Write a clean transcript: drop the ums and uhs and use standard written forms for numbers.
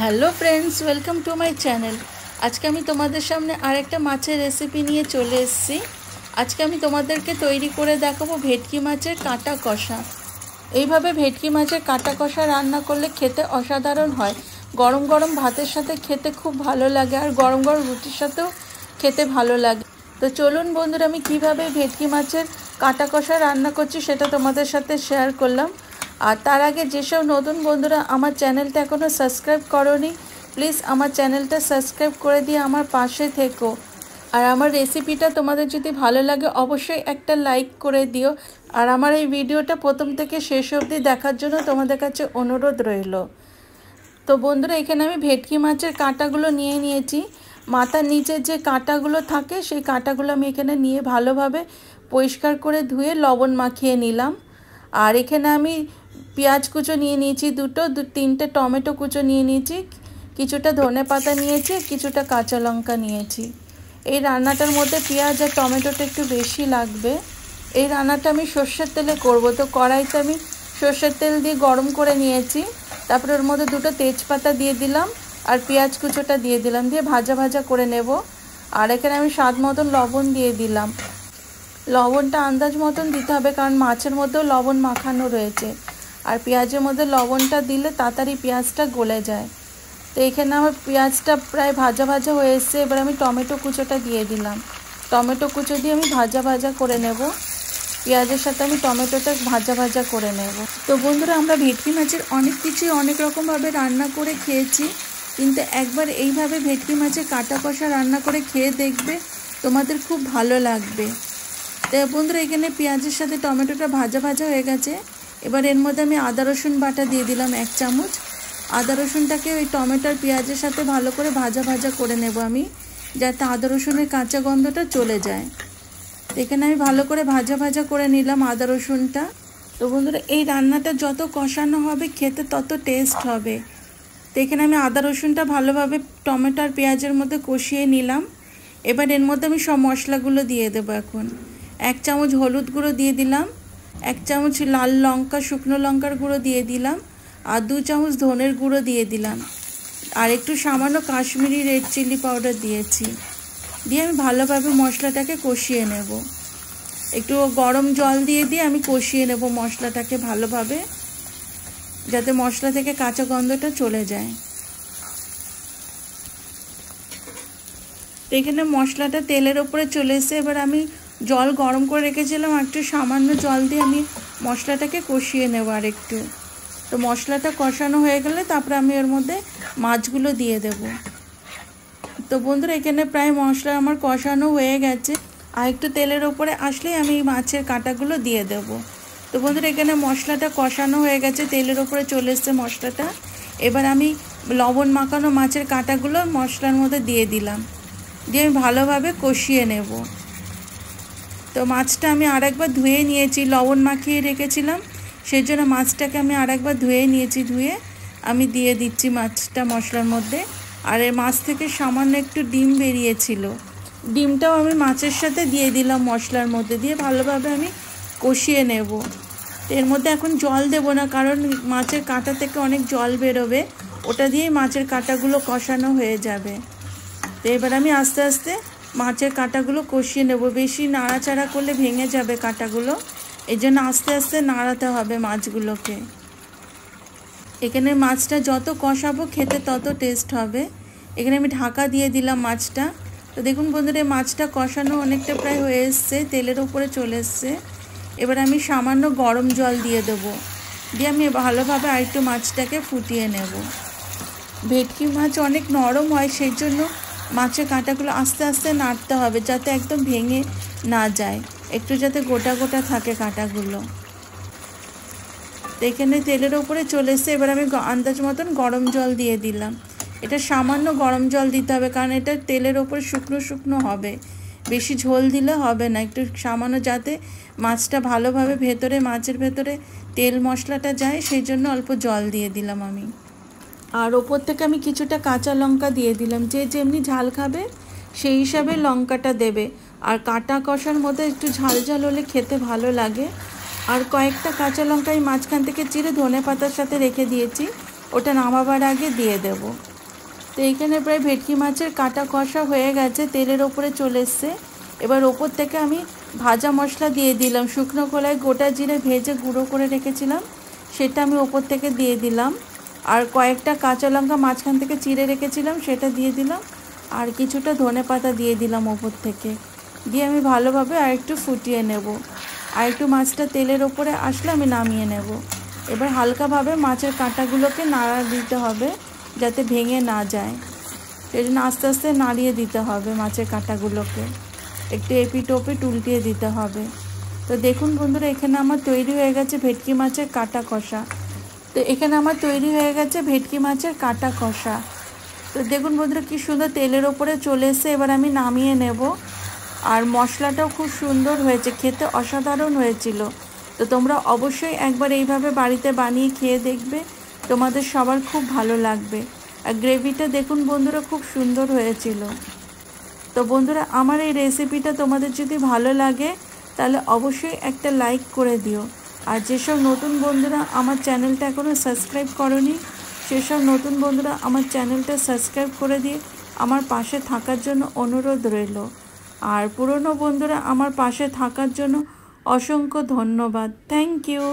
Hello friends, welcome to my channel. আজকে আমি তোমাদের সামনে আরেকটা মাছের রেসিপি নিয়ে চলে এসেছি। আজকে আমি তোমাদেরকে তৈরি করে দেখাবো ভেটকি মাছের কাঁটা কষা। এইভাবে ভেটকি মাছের কাঁটা কষা রান্না করলে খেতে অসাধারণ হয়। গরম গরম ভাতের সাথে খেতে খুব ভালো লাগে, আর গরম গরম রুটির সাথেও খেতে ভালো লাগে। তো চলুন বন্ধুরা, আমি কিভাবে ভেটকি মাছের কাঁটা কষা রান্না করছি সেটা তোমাদের সাথে শেয়ার করলাম। আর তার আগে যেসব নতুন বন্ধুরা আমার চ্যানেলটা এখনও সাবস্ক্রাইব করোনি, প্লিজ আমার চ্যানেলটা সাবস্ক্রাইব করে দিয়ে আমার পাশে থেকো। আর আমার রেসিপিটা তোমাদের যদি ভালো লাগে অবশ্যই একটা লাইক করে দিও। আর আমার এই ভিডিওটা প্রথম থেকে শেষ অবধি দেখার জন্য তোমাদের কাছে অনুরোধ রইল। তো বন্ধুরা, এখানে আমি ভেটকি মাছের কাঁটাগুলো নিয়ে নিয়েছি। মাথার নিচে যে কাঁটাগুলো থাকে সেই কাঁটাগুলো আমি এখানে নিয়ে ভালোভাবে পরিষ্কার করে ধুয়ে লবণ মাখিয়ে নিলাম। আর এখানে আমি পেঁয়াজ কুচো নিয়ে নিয়েছি, তিনটে টমেটো কুচো নিয়ে নিয়েছি, কিছুটা ধনেপাতা নিয়েছি, কিছুটা কাঁচা লঙ্কা নিয়েছি। এই রান্নাটার মধ্যে পেঁয়াজ আর টমেটোটা একটু বেশি লাগবে। এই রান্নাটা আমি সর্ষের তেলে করব। তো কড়াইতে আমি সর্ষের তেল দিয়ে গরম করে নিয়েছি। তারপরে ওর মধ্যে দুটো তেজপাতা দিয়ে দিলাম আর পেঁয়াজ কুচোটা দিয়ে দিলাম, দিয়ে ভাজা ভাজা করে নেব। আর এখানে আমি স্বাদ মতন লবণ দিয়ে দিলাম। লবণটা আন্দাজ মতন দিতে হবে, কারণ মাছের মধ্যেও লবণ মাখানো রয়েছে। আর পেঁয়াজের মধ্যে লবণটা দিলে তাড়াতাড়ি পেঁয়াজটা গলে যায়। তো এখানে আমার পেঁয়াজটা প্রায় ভাজা ভাজা হয়ে এসছে। এবার আমি টমেটো কুচোটা দিয়ে দিলাম। টমেটো কুচো দিয়ে আমি ভাজা ভাজা করে নেব। পেঁয়াজের সাথে আমি টমেটোটা ভাজা ভাজা করে নেব। তো বন্ধুরা, আমরা ভেটকি মাছের অনেক কিছুই অনেক রকমভাবে রান্না করে খেয়েছি, কিন্তু একবার এইভাবে ভেটকি মাছের কাঁটা কষা রান্না করে খেয়ে দেখবে, তোমাদের খুব ভালো লাগবে। তো বন্ধুরা, এখানে পেঁয়াজের সাথে টমেটোটা ভাজা ভাজা হয়ে গেছে। এবার এর মধ্যে আমি আদা রসুন বাটা দিয়ে দিলাম 1 চামচ। আদা রসুনটাকে ওই টমেটোর পেঁয়াজের সাথে ভালো করে ভাজা ভাজা করে নেব আমি, যাতে আদা রসুনের কাঁচা গন্ধটা চলে যায়। তো এখানে আমি ভালো করে ভাজা ভাজা করে নিলাম আদা রসুনটা। তো বন্ধুরা, এই রান্নাটা যত কষানো হবে খেতে তত টেস্ট হবে। তো এখানে আমি আদা রসুনটা ভালোভাবে টমেটো আর পেঁয়াজের মধ্যে কষিয়ে নিলাম। এবার এর মধ্যে আমি সব মশলাগুলো দিয়ে দেবো। এখন 1 চামচ হলুদ গুঁড়ো দিয়ে দিলাম, 1 চামচ লাল লঙ্কা শুকনো লঙ্কার গুঁড়ো দিয়ে দিলাম, আর 2 চামচ ধনের গুঁড়ো দিয়ে দিলাম, আর একটু সামান্য কাশ্মীরি রেড চিলি পাউডার দিয়েছি। দিয়ে আমি ভালোভাবে মশলাটাকে কষিয়ে নেব। একটু গরম জল দিয়ে আমি কষিয়ে নেব মশলাটাকে ভালোভাবে, যাতে মশলা থেকে কাঁচা গন্ধটা চলে যায়। তো এখানে মশলাটা তেলের ওপরে চলে এসে এবার আমি জল গরম করে রেখেছিলাম, একটু সামান্য জল দিয়ে আমি মশলাটাকে কষিয়ে নেব আর একটু। তো মশলাটা কষানো হয়ে গেলে তারপরে আমি এর মধ্যে মাছগুলো দিয়ে দেব। তো বন্ধুরা, এখানে প্রায় মশলা আমার কষানো হয়ে গেছে। আর একটু তেলের ওপরে আসলেই আমি মাছের কাঁটাগুলো দিয়ে দেব। তো বন্ধুরা, এখানে মশলাটা কষানো হয়ে গেছে, তেলের ওপরে চলে এসছে মশলাটা। এবার আমি লবণ মাখানো মাছের কাঁটাগুলো মশলার মধ্যে দিয়ে দিলাম, দিয়ে আমি ভালোভাবে কষিয়ে নেব। তো মাছটা আমি আরেকবার ধুয়ে নিয়েছি, লবণ মাখিয়ে রেখেছিলাম সেই জন্য মাছটাকে আমি আরেকবার ধুয়ে নিয়েছি। ধুয়ে আমি দিয়ে দিচ্ছি মাছটা মশলার মধ্যে। আর এই মাছ থেকে সামান্য একটু ডিম বেরিয়েছিল, ডিমটাও আমি মাছের সাথে দিয়ে দিলাম মশলার মধ্যে, দিয়ে ভালোভাবে আমি কষিয়ে নেব। এর মধ্যে এখন জল দেব না, কারণ মাছের কাঁটা থেকে অনেক জল বেরোবে, ওটা দিয়েই মাছের কাঁটাগুলো কষানো হয়ে যাবে। তো এবার আমি আস্তে আস্তে মাছের কাঁটাগুলো কষিয়ে নেব। বেশি নাড়াচাড়া করলে ভেঙে যাবে কাঁটাগুলো, এই জন্য আস্তে আস্তে নাড়াতে হবে মাছগুলোকে। এখানে মাছটা যত কষাবো খেতে তত টেস্ট হবে। এখানে আমি ঢাকা দিয়ে দিলাম মাছটা। তো দেখুন বন্ধুরা, মাছটা কষানো অনেকটা প্রায় হয়ে এসছে, তেলের উপরে চলে এসছে। এবার আমি সামান্য গরম জল দিয়ে দেবো, দিয়ে আমি ভালোভাবে আরেকটু মাছটাকে ফুটিয়ে নেব। ভেটকি মাছ অনেক নরম হয়, সেই জন্য মাছের কাঁটাগুলো আস্তে আস্তে নাড়তে হবে, যাতে একদম ভেঙে না যায়, একটু যাতে গোটা গোটা থাকে কাঁটাগুলো। তো এখানে তেলের ওপরে চলে এসছে। এবার আমি আন্দাজ মতন গরম জল দিয়ে দিলাম। এটা সামান্য গরম জল দিতে হবে, কারণ এটা তেলের ওপরে শুকনো শুকনো হবে, বেশি ঝোল দিলে হবে না। একটু সামান্য, যাতে মাছটা ভালোভাবে ভেতরে, মাছের ভেতরে তেল মশলাটা যায়, সেই জন্য অল্প জল দিয়ে দিলাম আমি। আর ওপর থেকে আমি কিছুটা কাঁচা লঙ্কা দিয়ে দিলাম, যে যেমনি ঝাল খাবে সেই হিসাবে লঙ্কাটা দেবে। আর কাঁটা কষার মধ্যে একটু ঝাল ঝাল হলে খেতে ভালো লাগে। আর কয়েকটা কাঁচা লঙ্কা এই মাঝখান থেকে চিরে ধনেপাতার সাথে রেখে দিয়েছি, ওটা নামাবার আগে দিয়ে দেব। তো এইখানে প্রায় ভেটকি মাছের কাটা কষা হয়ে গেছে, তেলের ওপরে চলে এসছে। এবার ওপর থেকে আমি ভাজা মশলা দিয়ে দিলাম, শুকনো খোলায় গোটা জিরে ভেজে গুঁড়ো করে রেখেছিলাম, সেটা আমি ওপর থেকে দিয়ে দিলাম। আর কয়েকটা কাঁচা লঙ্কা মাঝখান থেকে চিড়ে রেখেছিলাম, সেটা দিয়ে দিলাম। আর কিছুটা ধনেপাতা দিয়ে দিলাম ওপর থেকে, দিয়ে আমি ভালোভাবে আরেকটু ফুটিয়ে নেব। আর একটু মাছটা তেলের ওপরে আসলে আমি নামিয়ে নেব। এবার হালকাভাবে মাছের কাঁটাগুলোকে নাড়া দিতে হবে যাতে ভেঙে না যায়, সেই জন্য আস্তে আস্তে নাড়িয়ে দিতে হবে মাছের কাঁটাগুলোকে, একটু এপিট ওপিট উল্টিয়ে দিতে হবে। তো দেখুন বন্ধুরা, এখানে আমার তৈরি হয়ে গেছে ভেটকি মাছের কাটা কষা। তো এখানে আমার তৈরি হয়ে গেছে ভেটকি মাছের কাটা কষা। তো দেখুন বন্ধুরা কি সুন্দর তেলের ওপরে চলে এসে, এবার আমি নামিয়ে নেব। আর মশলাটাও খুব সুন্দর হয়েছে, খেতে অসাধারণ হয়েছিল। তো তোমরা অবশ্যই একবার এইভাবে বাড়িতে বানিয়ে খেয়ে দেখবে, তোমাদের সবার খুব ভালো লাগবে। আর গ্রেভিটা দেখুন বন্ধুরা খুব সুন্দর হয়েছিল। তো বন্ধুরা, আমার এই রেসিপিটা তোমাদের যদি ভালো লাগে তাহলে অবশ্যই একটা লাইক করে দিও। আর যেসব নতুন বন্ধুরা আমার চ্যানেলটা এখনও সাবস্ক্রাইব করোনি, সেসব নতুন বন্ধুরা আমার চ্যানেলটা সাবস্ক্রাইব করে দিয়ে আমার পাশে থাকার জন্য অনুরোধ রইল। আর পুরনো বন্ধুরা আমার পাশে থাকার জন্য অসংখ্য ধন্যবাদ। Thank you.